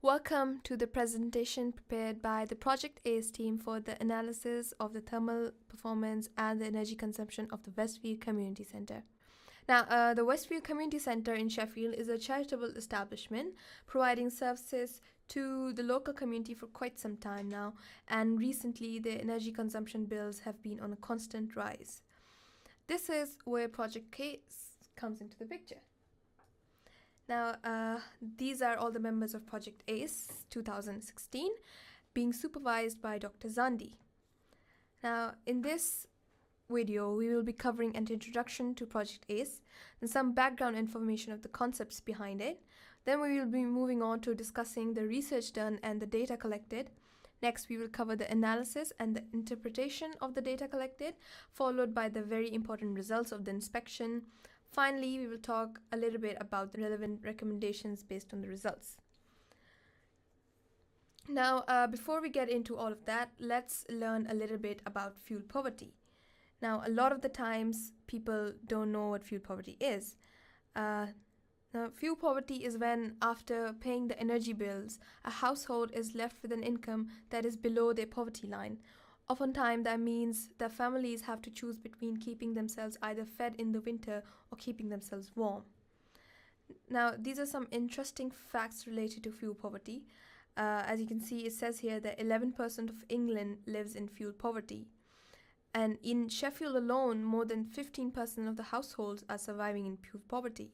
Welcome to the presentation prepared by the Project ACE team for the analysis of the thermal performance and the energy consumption of the Westfield Community Centre. Now, the Westfield Community Centre in Sheffield is a charitable establishment providing services to the local community for quite some time now, and recently the energy consumption bills have been on a constant rise. This is where Project ACE comes into the picture. Now, these are all the members of Project ACE 2016 being supervised by Dr. Zandi. Now, in this video, we will be covering an introduction to Project ACE and some background information of the concepts behind it. Then we will be moving on to discussing the research done and the data collected. Next, we will cover the analysis and the interpretation of the data collected, followed by the very important results of the inspection. Finally, we will talk a little bit about the relevant recommendations based on the results. Now, before we get into all of that, let's learn a little bit about fuel poverty. Now, a lot of the times, people don't know what fuel poverty is. Now, fuel poverty is when, after paying the energy bills, a household is left with an income that is below their poverty line. Oftentimes, that means that families have to choose between keeping themselves either fed in the winter or keeping themselves warm. Now, these are some interesting facts related to fuel poverty. As you can see, it says here that 11% of England lives in fuel poverty. And in Sheffield alone, more than 15% of the households are surviving in fuel poverty.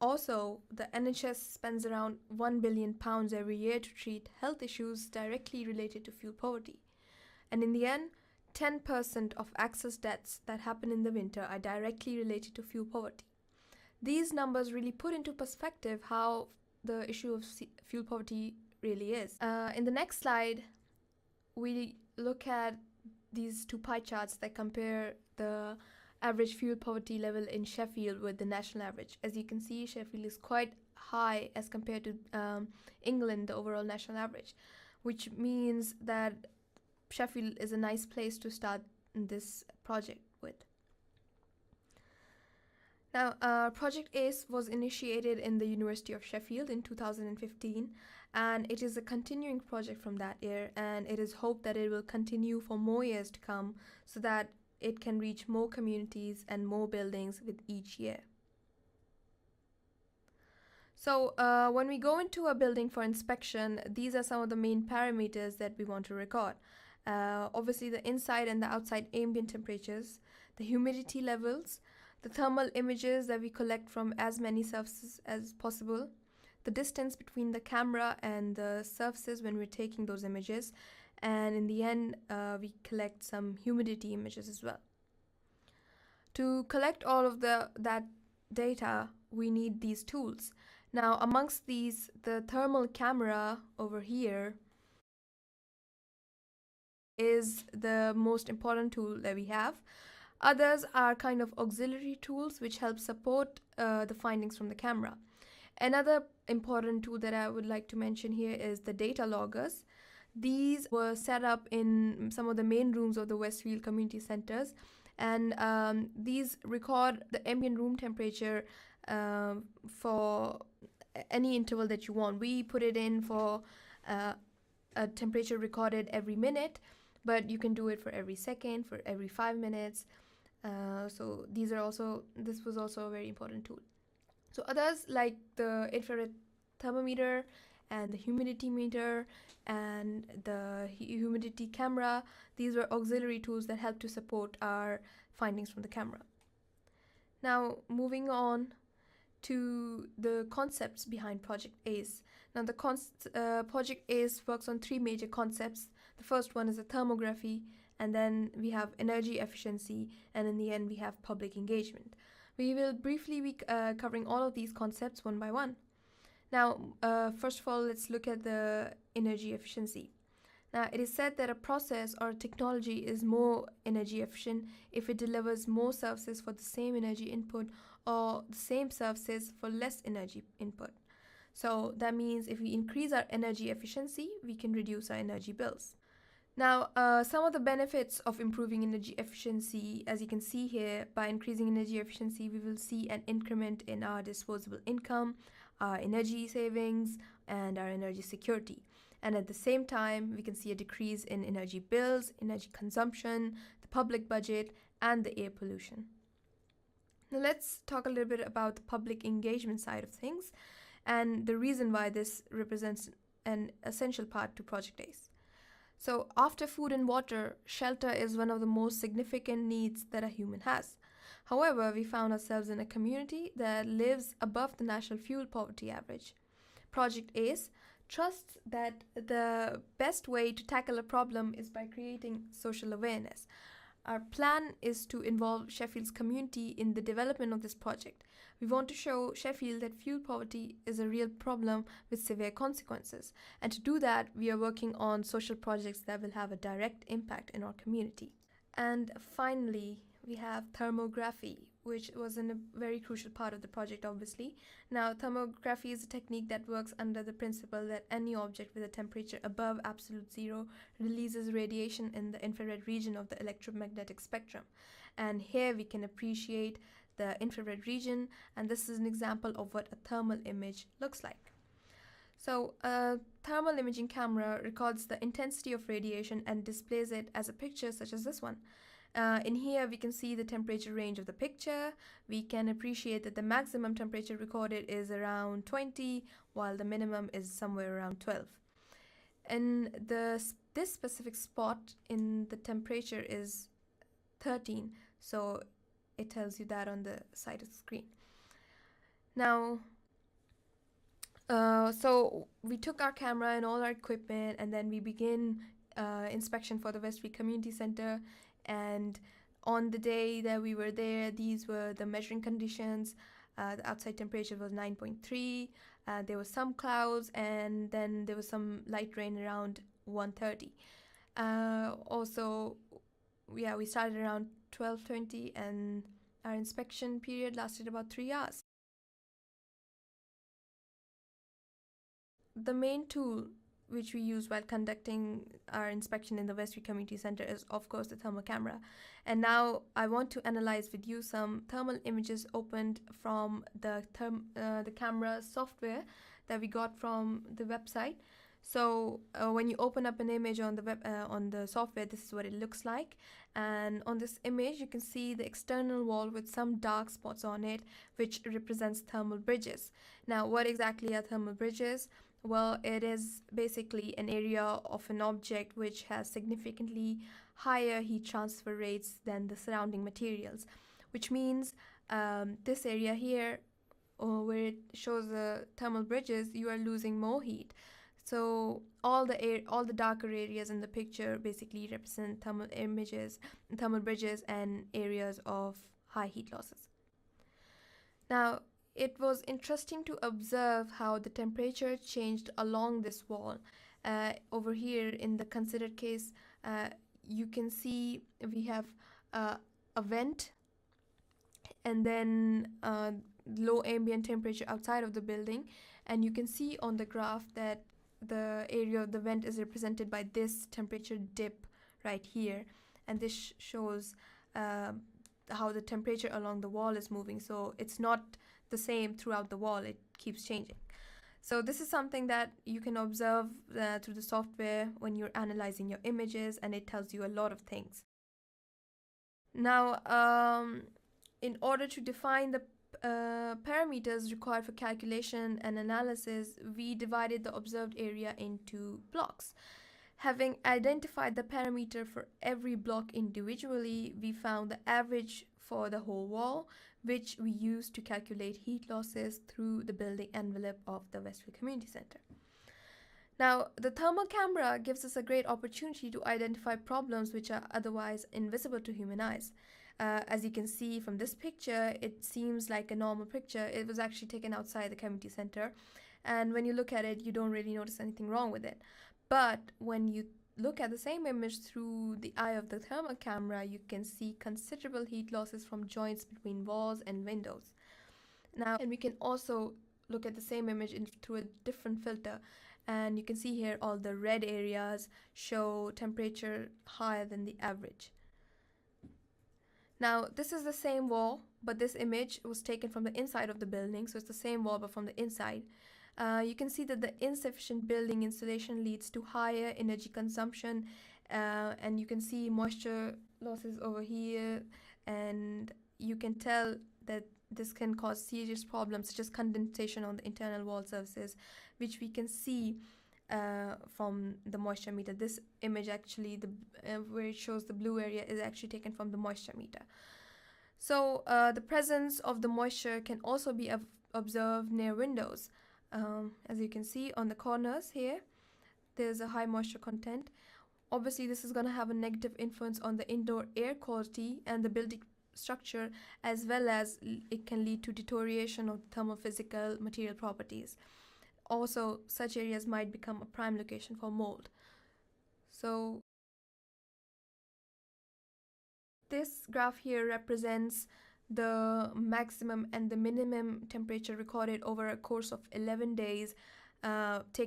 Also, the NHS spends around £1 billion every year to treat health issues directly related to fuel poverty. And in the end, 10% of access deaths that happen in the winter are directly related to fuel poverty. These numbers really put into perspective how the issue of fuel poverty really is. In the next slide, we look at these two pie charts that compare the average fuel poverty level in Sheffield with the national average. As you can see, Sheffield is quite high as compared to England, the overall national average, which means that Sheffield is a nice place to start this project with. Now, Project ACE was initiated in the University of Sheffield in 2015, and it is a continuing project from that year, and it is hoped that it will continue for more years to come so that it can reach more communities and more buildings with each year. So when we go into a building for inspection, these are some of the main parameters that we want to record. Obviously, the inside and the outside ambient temperatures, the humidity levels, the thermal images that we collect from as many surfaces as possible, the distance between the camera and the surfaces when we're taking those images, and in the end, we collect some humidity images as well. To collect all of that data, we need these tools. Now, amongst these, the thermal camera over here is the most important tool that we have. Others are kind of auxiliary tools which help support the findings from the camera. Another important tool that I would like to mention here is the data loggers. These were set up in some of the main rooms of the Westfield community centers, and these record the ambient room temperature for any interval that you want. We put it in for a temperature recorded every minute, but you can do it for every second, for every 5 minutes. So this was also a very important tool. So others like the infrared thermometer and the humidity meter and the humidity camera, these were auxiliary tools that help to support our findings from the camera. Now, moving on to the concepts behind Project ACE. Now, the Project ACE works on three major concepts. The first one is the thermography, and then we have energy efficiency, and in the end we have public engagement. We will briefly be covering all of these concepts one by one. Now, first of all, let's look at the energy efficiency. Now, it is said that a process or a technology is more energy efficient if it delivers more services for the same energy input or the same services for less energy input. So that means if we increase our energy efficiency, we can reduce our energy bills. Now, some of the benefits of improving energy efficiency, as you can see here, by increasing energy efficiency, we will see an increment in our disposable income, our energy savings, and our energy security. And at the same time, we can see a decrease in energy bills, energy consumption, the public budget, and the air pollution. Now let's talk a little bit about the public engagement side of things and the reason why this represents an essential part to Project ACE. So, after food and water, shelter is one of the most significant needs that a human has. However, we found ourselves in a community that lives above the national fuel poverty average. Project ACE trusts that the best way to tackle a problem is by creating social awareness. Our plan is to involve Sheffield's community in the development of this project. We want to show Sheffield that fuel poverty is a real problem with severe consequences. And to do that, we are working on social projects that will have a direct impact in our community. And finally, we have thermography, which was a very crucial part of the project, obviously. Now, thermography is a technique that works under the principle that any object with a temperature above absolute zero releases radiation in the infrared region of the electromagnetic spectrum. And here we can appreciate the infrared region, and this is an example of what a thermal image looks like. So, a thermal imaging camera records the intensity of radiation and displays it as a picture such as this one. In here, we can see the temperature range of the picture. We can appreciate that the maximum temperature recorded is around 20, while the minimum is somewhere around 12. And this specific spot in the temperature is 13, so it tells you that on the side of the screen. Now, so we took our camera and all our equipment, and then we begin inspection for the Westfield Community Center. And on the day that we were there, these were the measuring conditions. The outside temperature was 9.3. There were some clouds, and then there was some light rain around 1:30. Also, we started around 12:20, and our inspection period lasted about 3 hours. The main tool which we use while conducting our inspection in the Westfield Community Center is, of course, the thermal camera. And now I want to analyze with you some thermal images opened from the camera software that we got from the website. So when you open up an image on the on the software, this is what it looks like. And on this image, you can see the external wall with some dark spots on it, which represents thermal bridges. Now, what exactly are thermal bridges? Well, it is basically an area of an object which has significantly higher heat transfer rates than the surrounding materials, which means this area here, where it shows the thermal bridges, you are losing more heat. So all the darker areas in the picture basically represent thermal bridges and areas of high heat losses. Now, it was interesting to observe how the temperature changed along this wall. Over here in the considered case, you can see we have a vent, and then low ambient temperature outside of the building. And you can see on the graph that the area of the vent is represented by this temperature dip right here. And this shows how the temperature along the wall is moving. So it's not the same throughout the wall, it keeps changing. So this is something that you can observe through the software when you're analyzing your images, and it tells you a lot of things. Now, in order to define the parameters required for calculation and analysis, we divided the observed area into blocks. Having identified the parameter for every block individually, we found the average for the whole wall, which we used to calculate heat losses through the building envelope of the Westfield Community Center. Now, the thermal camera gives us a great opportunity to identify problems which are otherwise invisible to human eyes. As you can see from this picture, it seems like a normal picture. It was actually taken outside the community center, and when you look at it, you don't really notice anything wrong with it. But when you look at the same image through the eye of the thermal camera, you can see considerable heat losses from joints between walls and windows. Now, and we can also look at the same image through a different filter, and you can see here all the red areas show temperature higher than the average. Now, this is the same wall, but this image was taken from the inside of the building, so it's the same wall but from the inside. You can see that the insufficient building insulation leads to higher energy consumption, and you can see moisture losses over here, and you can tell that this can cause serious problems such as condensation on the internal wall surfaces, which we can see from the moisture meter. This image actually, where it shows the blue area, is actually taken from the moisture meter. So the presence of the moisture can also be observed near windows. As you can see on the corners here, there's a high moisture content. Obviously, this is going to have a negative influence on the indoor air quality and the building structure, as well as it can lead to deterioration of thermophysical material properties. Also, such areas might become a prime location for mold. So this graph here represents the maximum and the minimum temperature recorded over a course of 11 days,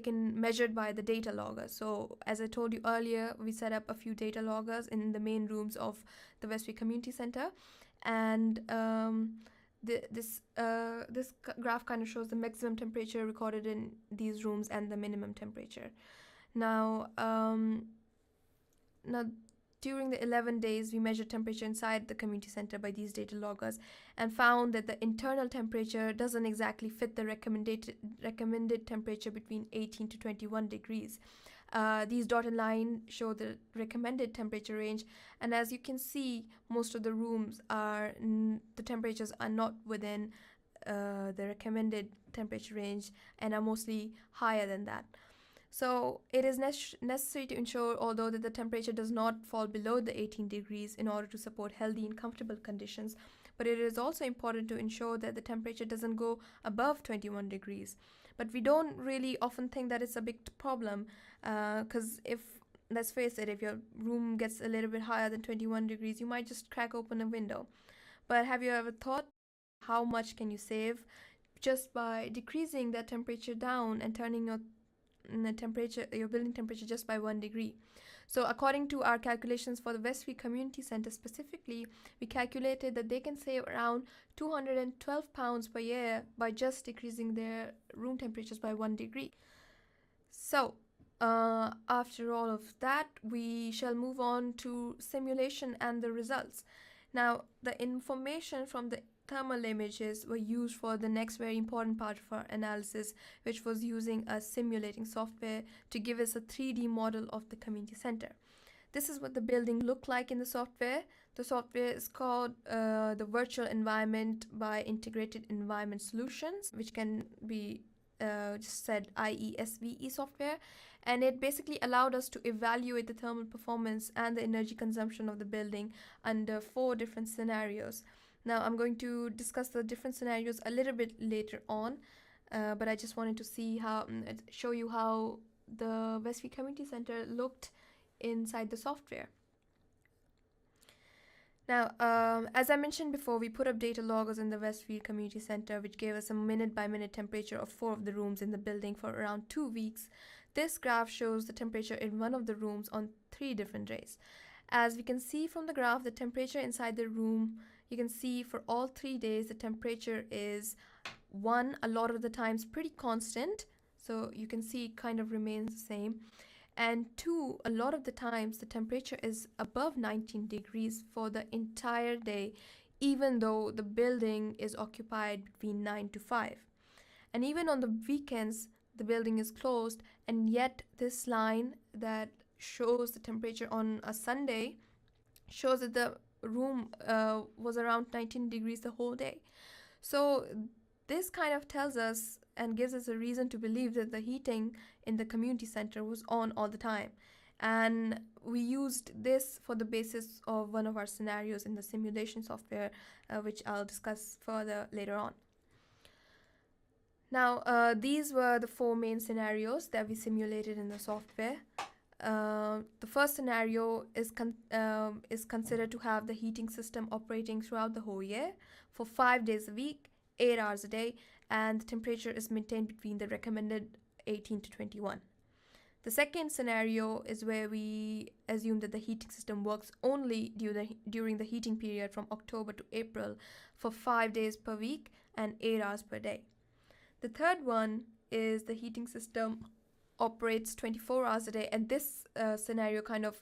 measured by the data logger. So as I told you earlier, we set up a few data loggers in the main rooms of the Westfield Community Center, and this graph kind of shows the maximum temperature recorded in these rooms and the minimum temperature. Now during the 11 days, we measured temperature inside the community center by these data loggers and found that the internal temperature doesn't exactly fit the recommended temperature between 18 to 21 degrees. These dotted lines show the recommended temperature range, and as you can see, most of the rooms the temperatures are not within the recommended temperature range and are mostly higher than that. So it is necessary to ensure, although, that the temperature does not fall below the 18 degrees in order to support healthy and comfortable conditions, but it is also important to ensure that the temperature doesn't go above 21 degrees. But we don't really often think that it's a big problem, because let's face it, if your room gets a little bit higher than 21 degrees, you might just crack open a window. But have you ever thought how much can you save just by decreasing that temperature down and turning your building temperature just by 1 degree? So according to our calculations for the Westfield Community Center specifically, we calculated that they can save around £212 per year by just decreasing their room temperatures by 1 degree. So after all of that, we shall move on to simulation and the results. Now, the information from the thermal images were used for the next very important part of our analysis, which was using a simulating software to give us a 3D model of the community center. This is what the building looked like in the software. The software is called the Virtual Environment by Integrated Environment Solutions, which can be just said IESVE software, and it basically allowed us to evaluate the thermal performance and the energy consumption of the building under 4 different scenarios. Now I'm going to discuss the different scenarios a little bit later on, but I just wanted to show you how the Westfield Community Center looked inside the software. Now, as I mentioned before, we put up data loggers in the Westfield Community Center, which gave us a minute-by-minute temperature of 4 of the rooms in the building for around 2 weeks. This graph shows the temperature in one of the rooms on 3 different days. As we can see from the graph, the temperature inside the room, you can see for all 3 days, the temperature is 1, a lot of the times pretty constant. So you can see it kind of remains the same. And 2, a lot of the times the temperature is above 19 degrees for the entire day, even though the building is occupied between 9 to 5. And even on the weekends, the building is closed, and yet this line that shows the temperature on a Sunday shows that the room was around 19 degrees the whole day. So this kind of tells us and gives us a reason to believe that the heating in the community center was on all the time. And we used this for the basis of one of our scenarios in the simulation software, which I'll discuss further later on. Now, these were the 4 main scenarios that we simulated in the software. The first scenario is considered to have the heating system operating throughout the whole year for 5 days a week, 8 hours a day, and the temperature is maintained between the recommended 18 to 21. The second scenario is where we assume that the heating system works only during the heating period from October to April for 5 days per week and 8 hours per day. The third one is the heating system operates 24 hours a day, and this scenario kind of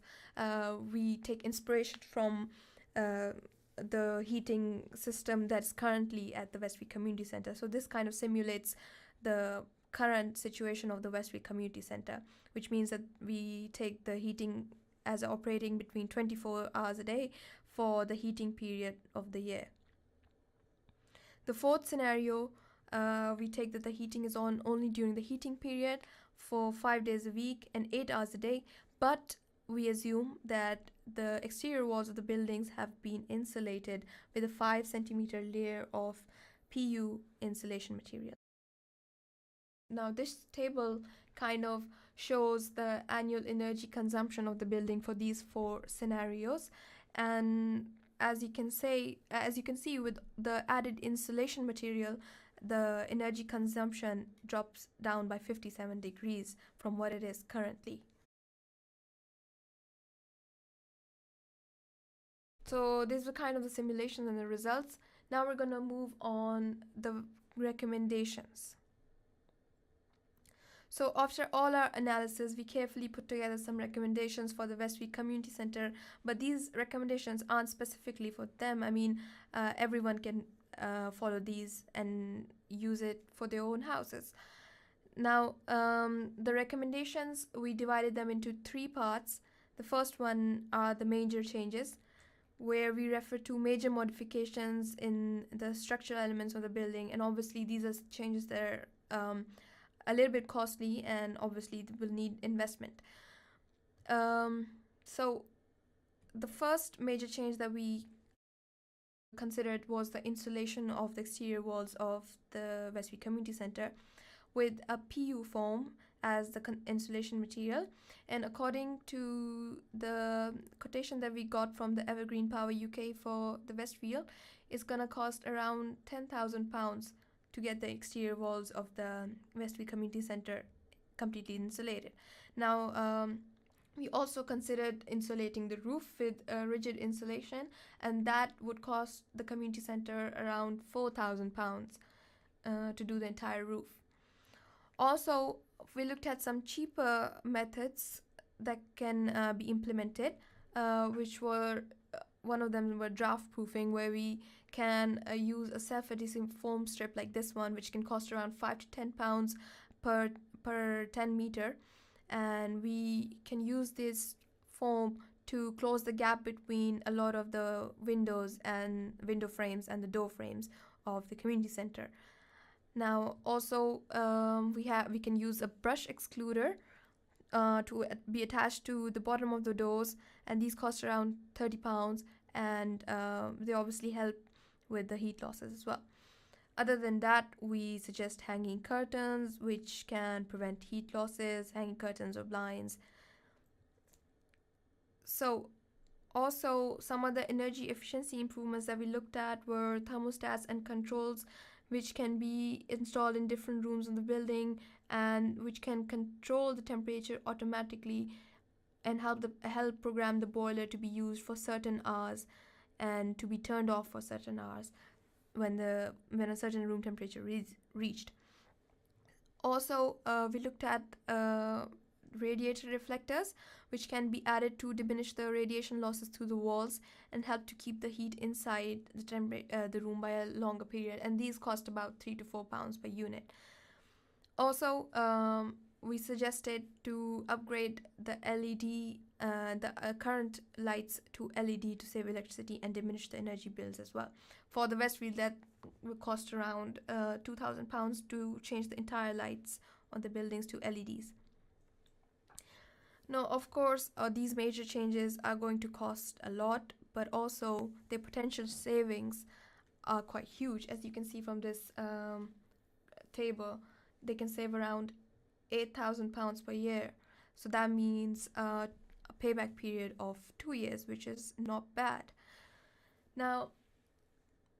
we take inspiration from the heating system that's currently at the Westfield Community Center. So this kind of simulates the current situation of the Westfield Community Center, which means that we take the heating as operating between 24 hours a day for the heating period of the year. The fourth scenario, we take that the heating is on only during the heating period for 5 days a week and 8 hours a day, but we assume that the exterior walls of the buildings have been insulated with a 5 centimeter layer of PU insulation material. Now this table kind of shows the annual energy consumption of the building for these 4 scenarios, and as you can see with the added insulation material, the energy consumption drops down by 57 degrees from what it is currently. So these were kind of the simulations and the results. Now we're going to move on the recommendations. So after all our analysis, we carefully put together some recommendations for the Westfield Community Center, but these recommendations aren't specifically for them. I mean, everyone can follow these and use it for their own houses. Now, the recommendations, we divided them into 3 parts. The first one are the major changes, where we refer to major modifications in the structural elements of the building, and obviously these are changes that are a little bit costly and obviously will need investment. So the first major change that we considered was the insulation of the exterior walls of the Westfield Community Center with a PU foam as the insulation material, and according to the quotation that we got from the Evergreen Power UK for the Westfield, it's gonna cost around £10,000 to get the exterior walls of the Westfield Community Center completely insulated. Now, we also considered insulating the roof with rigid insulation, and that would cost the community center around £4,000 to do the entire roof. Also, we looked at some cheaper methods that can be implemented, which were one of them were draft proofing, where we can use a self-adhesive foam strip like this one, which can cost around £5 to £10 per 10 meter, and we can use this foam to close the gap between a lot of the windows and window frames and the door frames of the community center. Now also we can use a brush excluder to be attached to the bottom of the doors, and these cost around £30, and they obviously help with the heat losses as well. Other than that, we suggest hanging curtains, which can prevent heat losses, hanging curtains or blinds. So also some other energy efficiency improvements that we looked at were thermostats and controls, which can be installed in different rooms in the building and which can control the temperature automatically and help program the boiler to be used for certain hours and to be turned off for certain hours when a certain room temperature is reached. Also, we looked at radiator reflectors, which can be added to diminish the radiation losses through the walls and help to keep the heat inside the room by a longer period, and these cost about £3 to £4 per unit. Also, we suggested to upgrade the current lights to LED to save electricity and diminish the energy bills as well. For the Westfield, that will cost around £2,000 to change the entire lights on the buildings to LEDs. Now, of course, these major changes are going to cost a lot, but also their potential savings are quite huge. As you can see from this table, they can save around £8,000 per year. So that means a payback period of 2 years, which is not bad. Now,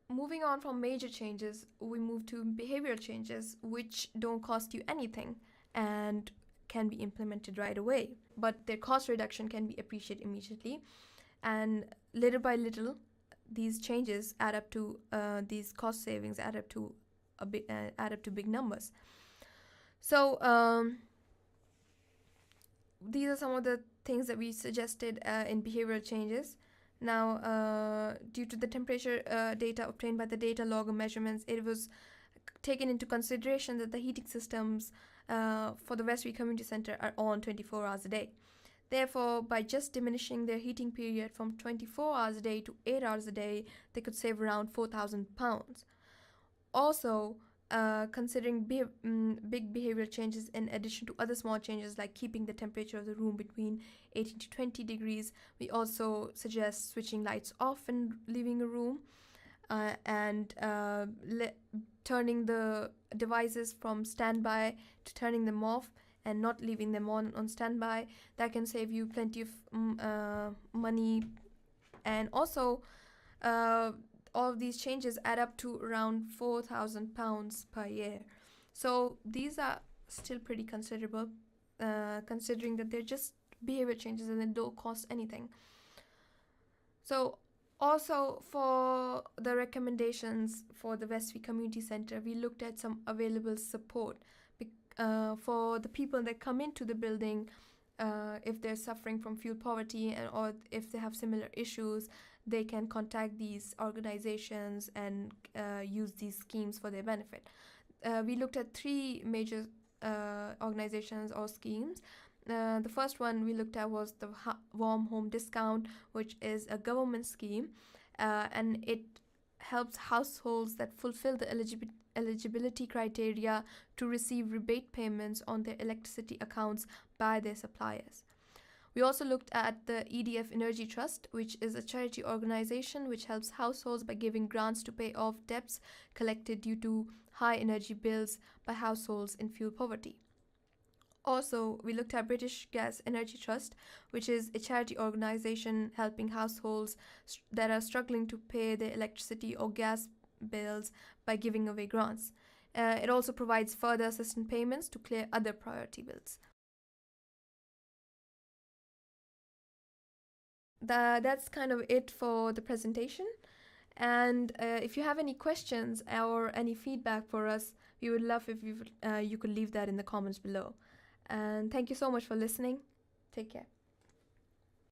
moving on from major changes, we move to behavioral changes, which don't cost you anything and can be implemented right away, but their cost reduction can be appreciated immediately, and little by little these changes add up to these cost savings add up to big numbers. So these are some of the things that we suggested in behavioral changes. Now, due to the temperature data obtained by the data logger measurements, it was taken into consideration that the heating systems for the Westfield Community Center are on 24 hours a day. Therefore, by just diminishing their heating period from 24 hours a day to 8 hours a day, they could save around £4,000. Also, considering big behavioral changes in addition to other small changes like keeping the temperature of the room between 18 to 20 degrees, we also suggest switching lights off and leaving a room, and turning the devices from standby to turning them off and not leaving them on standby. That can save you plenty of money. And also, all of these changes add up to around £4,000 per year. So these are still pretty considerable, considering that they're just behavior changes and they don't cost anything. So also for the recommendations for the Westfield Community Center, we looked at some available support for the people that come into the building. If they're suffering from fuel poverty or if they have similar issues, they can contact these organizations and use these schemes for their benefit. We looked at three major organizations or schemes. The first one we looked at was the Warm Home Discount, which is a government scheme, and it helps households that fulfill the eligibility criteria to receive rebate payments on their electricity accounts by their suppliers. We also looked at the EDF Energy Trust, which is a charity organization which helps households by giving grants to pay off debts collected due to high energy bills by households in fuel poverty. Also, we looked at British Gas Energy Trust, which is a charity organization helping households that are struggling to pay their electricity or gas bills by giving away grants. It also provides further assistance payments to clear other priority bills. That's kind of it for the presentation. And if you have any questions or any feedback for us, we would love if you could leave that in the comments below. And thank you so much for listening. Take care.